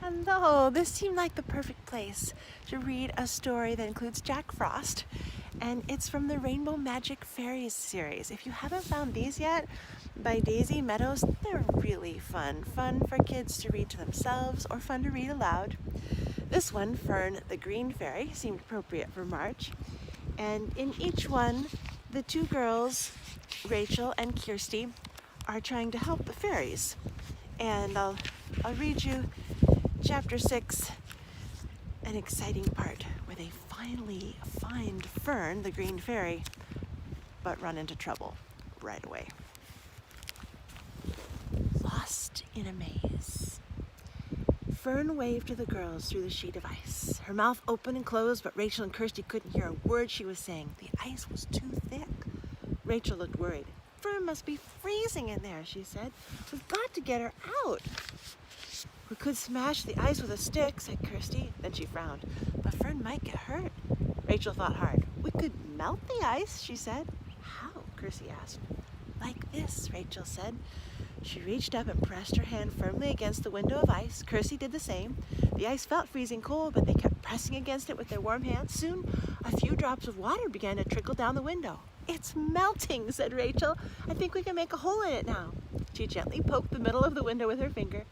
Hello, this seemed like the perfect place to read a story that includes Jack Frost, and it's from the Rainbow Magic Fairies series. If you haven't found these yet, by Daisy Meadows, they're really fun. Fun for kids to read to themselves or fun to read aloud. This one, Fern the Green Fairy, seemed appropriate for March. And in each one, the two girls, Rachel and Kirsty, are trying to help the fairies. And I'll read you Chapter 6, an exciting part where they finally find Fern, the Green Fairy, but run into trouble right away. Lost in a maze. Fern waved to the girls through the sheet of ice. Her mouth open and closed, but Rachel and Kirsty couldn't hear a word she was saying. The ice was too thick. Rachel looked worried. Fern must be freezing in there, she said. We've got to get her out. We could smash the ice with a stick, said Kirsty. Then she frowned. But Fern might get hurt. Rachel thought hard. We could melt the ice, she said. How? Kirsty asked. Like this, Rachel said. She reached up and pressed her hand firmly against the window of ice. Kirsty did the same. The ice felt freezing cold, but they kept pressing against it with their warm hands. Soon, a few drops of water began to trickle down the window. It's melting, said Rachel. I think we can make a hole in it now. She gently poked the middle of the window with her finger,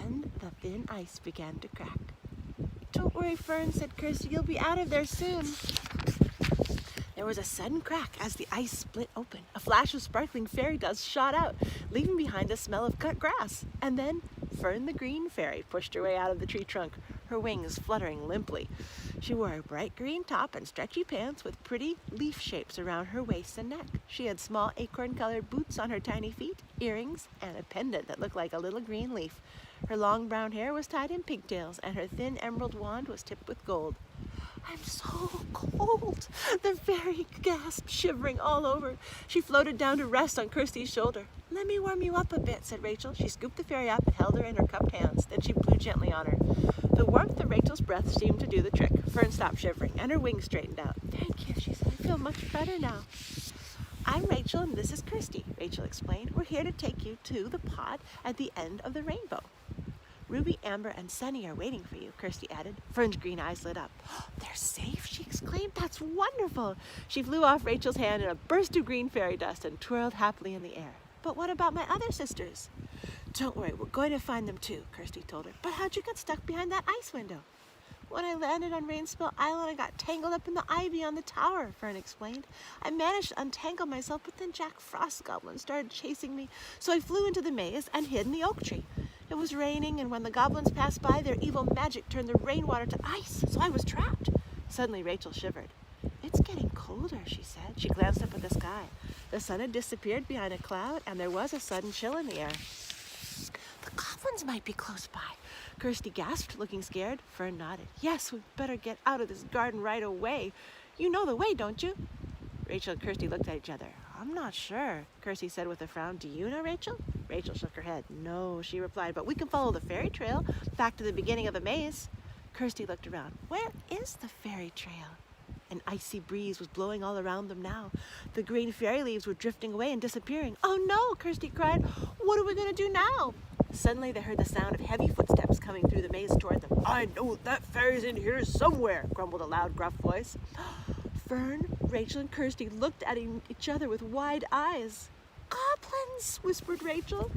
and the thin ice began to crack. Don't worry, Fern, said Kirsty. You'll be out of there soon. There was a sudden crack as the ice split open. A flash of sparkling fairy dust shot out, leaving behind a smell of cut grass. And then Fern the Green Fairy pushed her way out of the tree trunk, her wings fluttering limply. She wore a bright green top and stretchy pants with pretty leaf shapes around her waist and neck. She had small acorn-colored boots on her tiny feet, earrings, and a pendant that looked like a little green leaf. Her long brown hair was tied in pigtails, and her thin emerald wand was tipped with gold. I'm so cold, the fairy gasped, shivering all over. She floated down to rest on Kirsty's shoulder. Let me warm you up a bit, said Rachel. She scooped the fairy up and held her in her cupped hands. Then she blew gently on her. The warmth of Rachel's breath seemed to do the trick. Fern stopped shivering, and her wings straightened out. Thank you, she said. I feel much better now. I'm Rachel, and this is Kirsty, Rachel explained. We're here to take you to the pod at the end of the rainbow. Ruby, Amber, and Sunny are waiting for you, Kirsty added. Fern's green eyes lit up. Oh, they're safe, she exclaimed. That's wonderful. She flew off Rachel's hand in a burst of green fairy dust and twirled happily in the air. But what about my other sisters? Don't worry, we're going to find them too, Kirsty told her. But how'd you get stuck behind that ice window? When I landed on Rainspill Island, I got tangled up in the ivy on the tower, Fern explained. I managed to untangle myself, but then Jack Frost Goblin started chasing me, so I flew into the maze and hid in the oak tree. It was raining, and when the goblins passed by, their evil magic turned the rainwater to ice, so I was trapped. Suddenly, Rachel shivered. It's getting colder, she said. She glanced up at the sky. The sun had disappeared behind a cloud, and there was a sudden chill in the air. The goblins might be close by, Kirsty gasped, looking scared. Fern nodded. Yes, we'd better get out of this garden right away. You know the way, don't you? Rachel and Kirsty looked at each other. I'm not sure, Kirsty said with a frown. Do you know, Rachel? Rachel shook her head. No, she replied, but we can follow the fairy trail back to the beginning of the maze. Kirsty looked around. Where is the fairy trail? An icy breeze was blowing all around them now. The green fairy leaves were drifting away and disappearing. Oh no, Kirsty cried. What are we going to do now? Suddenly they heard the sound of heavy footsteps coming through the maze toward them. I know that fairy's in here somewhere, grumbled a loud, gruff voice. Fern, Rachel, and Kirsty looked at each other with wide eyes. Goblins, whispered Rachel.